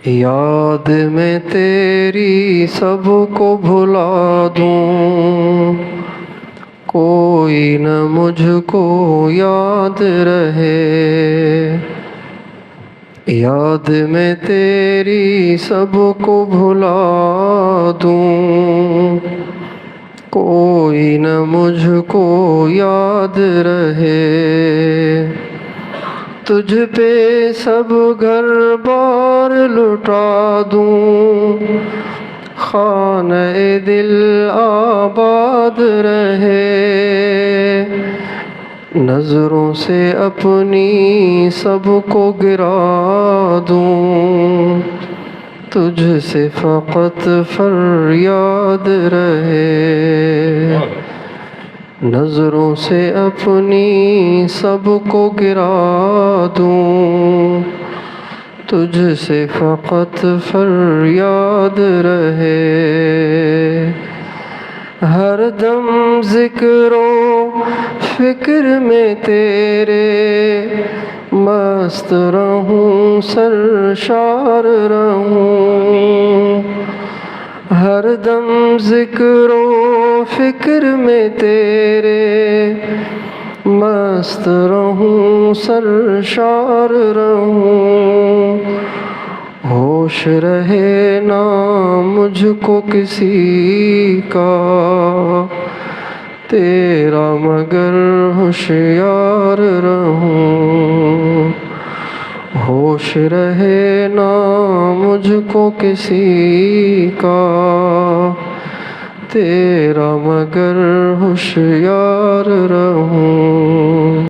یاد میں تیری سب کو بھلا دوں، کوئی نہ مجھ کو یاد رہے۔ یاد میں تیری سب کو بھلا دوں، کوئی نہ مجھ کو یاد رہے۔ تجھ پہ سب گھر بار لٹا دوں، خانہ دل آباد رہے۔ نظروں سے اپنی سب کو گرا دوں، تجھ سے فقط فریاد رہے۔ نظروں سے اپنی سب کو گرا دوں، تجھ سے فقط فریاد رہے۔ ہر دم ذکر و فکر میں تیرے مست رہوں، سرشار رہوں۔ ہر دم ذکر و فکر میں تیرے مست رہوں، سرشار رہوں۔ ہوش رہے نہ مجھ کو کسی کا، تیرا مگر ہوشیار رہوں۔ ہوش رہے نہ مجھ کو کسی کا، تیرا مگر ہوشیار رہوں۔